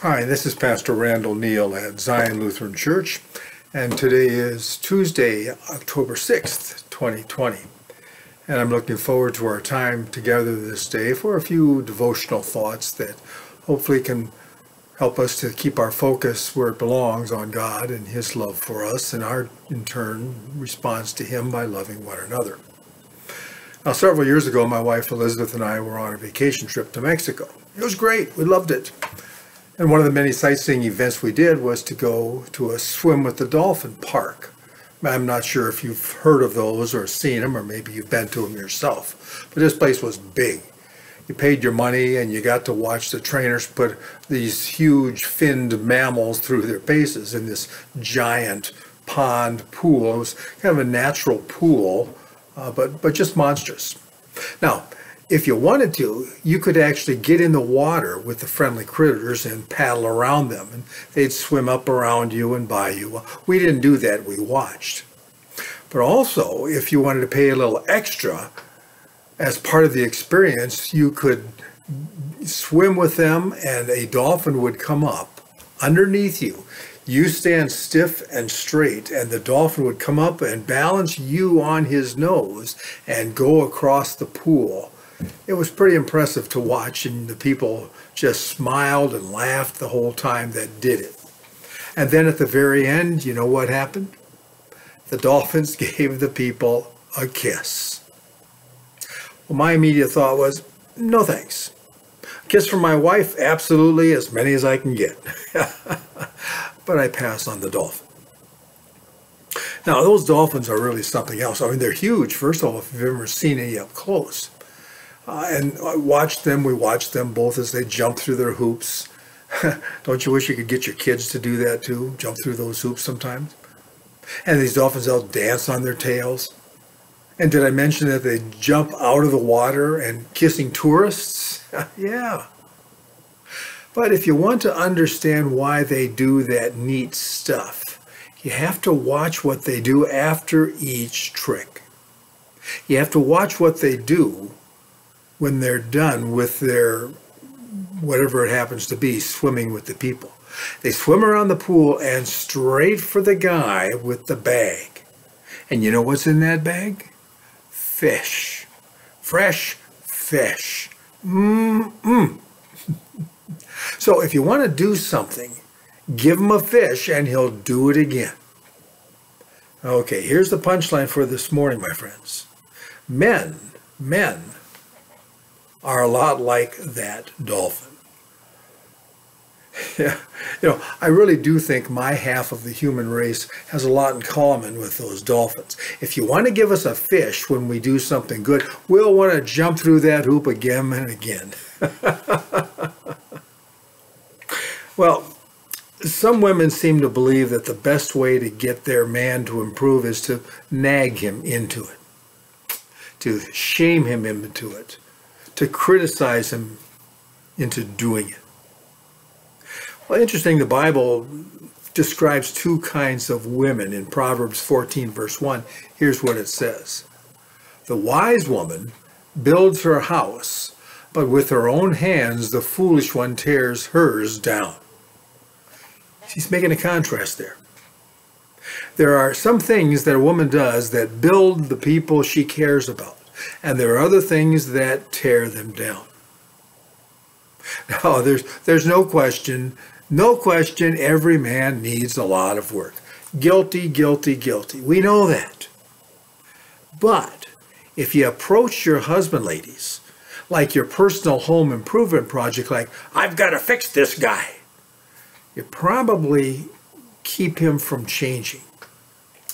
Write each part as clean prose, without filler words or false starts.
Hi, this is Pastor Randall Neal at Zion Lutheran Church, and today is Tuesday, October 6th, 2020. And I'm looking forward to our time together this day for a few devotional thoughts that hopefully can help us to keep our focus where it belongs on God and His love for us, and our, in turn, response to Him by loving one another. Now, several years ago, my wife Elizabeth and I were on a vacation trip to Mexico. It was great. We loved it. And one of the many sightseeing events we did was to go to a swim with the dolphin park. I'm not sure if you've heard of those or seen them, or maybe you've been to them yourself. But this place was big. You paid your money and you got to watch the trainers put these huge finned mammals through their paces in this giant pond pool. It was kind of a natural pool, but just monstrous. Now, if you wanted to, you could actually get in the water with the friendly critters and paddle around them, and they'd swim up around you and by you. Well, we didn't do that, we watched. But also, if you wanted to pay a little extra, as part of the experience, you could swim with them and a dolphin would come up underneath you. You stand stiff and straight, and the dolphin would come up and balance you on his nose and go across the pool. It was pretty impressive to watch, and the people just smiled and laughed the whole time that did it. And then at the very end, you know what happened? The dolphins gave the people a kiss. Well, my immediate thought was, no thanks. A kiss from my wife? Absolutely, as many as I can get. But I pass on the dolphin. Now, those dolphins are really something else. I mean, they're huge, first of all, if you've ever seen any up close. And I watched them, we watched them both as they jump through their hoops. Don't you wish you could get your kids to do that too? Jump through those hoops sometimes? And these dolphins, they'll dance on their tails. And did I mention that they jump out of the water and kissing tourists? Yeah. But if you want to understand why they do that neat stuff, you have to watch what they do after each trick. You have to watch what they do when they're done with their, whatever it happens to be, swimming with the people. They swim around the pool and straight for the guy with the bag. And you know what's in that bag? Fish. Fresh fish. So if you want to do something, give him a fish and he'll do it again. Okay, here's the punchline for this morning, my friends. Men are a lot like that dolphin. Yeah, I really do think my half of the human race has a lot in common with those dolphins. If you want to give us a fish when we do something good, we'll want to jump through that hoop again and again. Well, some women seem to believe that the best way to get their man to improve is to nag him into it, to shame him into it, to criticize him into doing it. Well, interesting, the Bible describes two kinds of women in Proverbs 14, verse 1. Here's what it says. The wise woman builds her house, but with her own hands the foolish one tears hers down. She's making a contrast there. There are some things that a woman does that build the people she cares about, and there are other things that tear them down. Now, there's no question, every man needs a lot of work. Guilty, guilty, guilty. We know that. But if you approach your husband, ladies, like your personal home improvement project, like, I've got to fix this guy, you probably keep him from changing.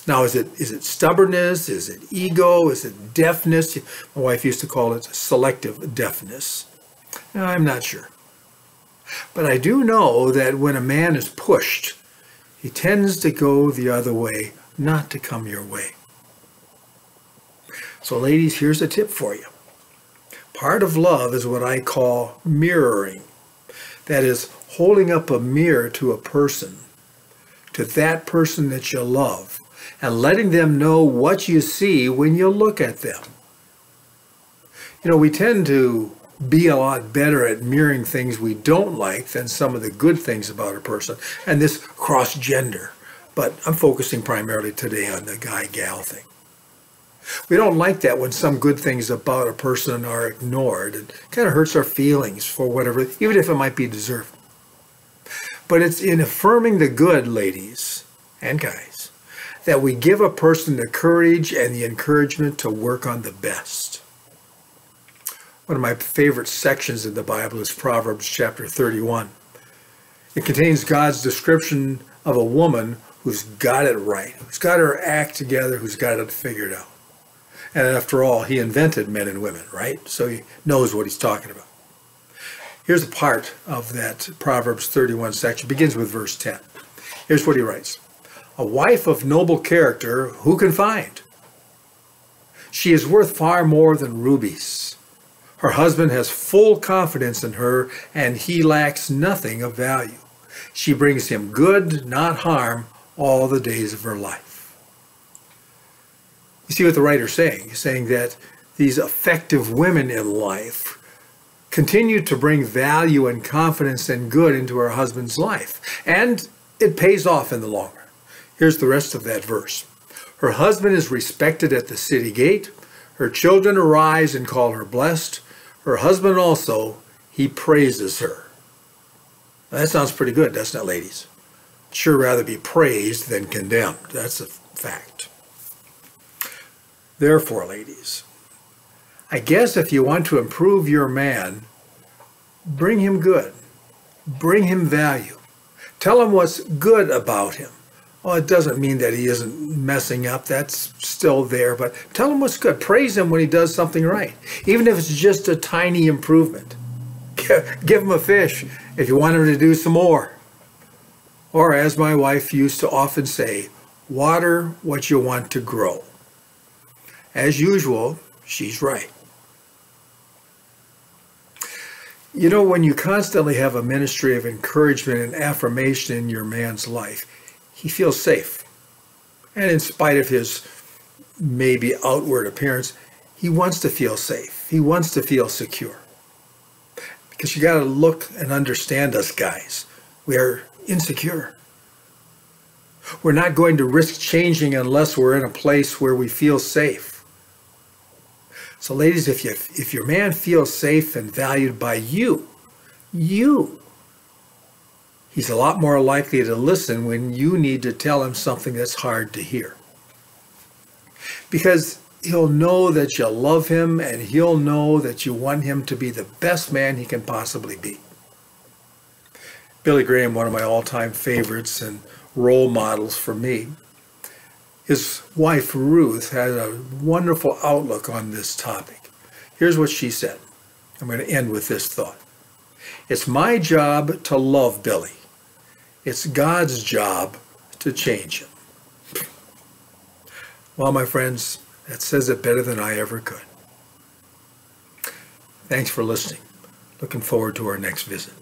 Now, is it stubbornness? Is it ego? Is it deafness? My wife used to call it selective deafness. Now, I'm not sure. But I do know that when a man is pushed, he tends to go the other way, not to come your way. So, ladies, here's a tip for you. Part of love is what I call mirroring. That is, holding up a mirror to a person, to that person that you love, and letting them know what you see when you look at them. We tend to be a lot better at mirroring things we don't like than some of the good things about a person. And this cross-gender. But I'm focusing primarily today on the guy-gal thing. We don't like that when some good things about a person are ignored. It kind of hurts our feelings for whatever, even if it might be deserved. But it's in affirming the good, ladies and guys, that we give a person the courage and the encouragement to work on the best. One of my favorite sections in the Bible is Proverbs chapter 31. It contains God's description of a woman who's got it right, who's got her act together, who's got it figured out. And after all, he invented men and women, right? So he knows what he's talking about. Here's a part of that Proverbs 31 section. It begins with verse 10. Here's what he writes. A wife of noble character, who can find? She is worth far more than rubies. Her husband has full confidence in her, and he lacks nothing of value. She brings him good, not harm, all the days of her life. You see what the writer's saying? He's saying that these effective women in life continue to bring value and confidence and good into her husband's life. And it pays off in the long run. Here's the rest of that verse. Her husband is respected at the city gate. Her children arise and call her blessed. Her husband also, he praises her. Now, that sounds pretty good, doesn't it, ladies? I'd sure rather be praised than condemned. That's a fact. Therefore, ladies, I guess if you want to improve your man, bring him good. Bring him value. Tell him what's good about him. Well, it doesn't mean that he isn't messing up. That's still there. But tell him what's good. Praise him when he does something right, even if it's just a tiny improvement. Give him a fish if you want him to do some more. Or, as my wife used to often say, water what you want to grow. As usual, she's right. You know, when you constantly have a ministry of encouragement and affirmation in your man's life, he feels safe. And in spite of his maybe outward appearance, he wants to feel safe. He wants to feel secure. Because you got to look and understand us guys. We are insecure. We're not going to risk changing unless we're in a place where we feel safe. So ladies, if your man feels safe and valued by you, he's a lot more likely to listen when you need to tell him something that's hard to hear. Because he'll know that you love him, and he'll know that you want him to be the best man he can possibly be. Billy Graham, one of my all-time favorites and role models for me, his wife Ruth had a wonderful outlook on this topic. Here's what she said. I'm going to end with this thought. It's my job to love Billy. It's God's job to change him. Well, my friends, that says it better than I ever could. Thanks for listening. Looking forward to our next visit.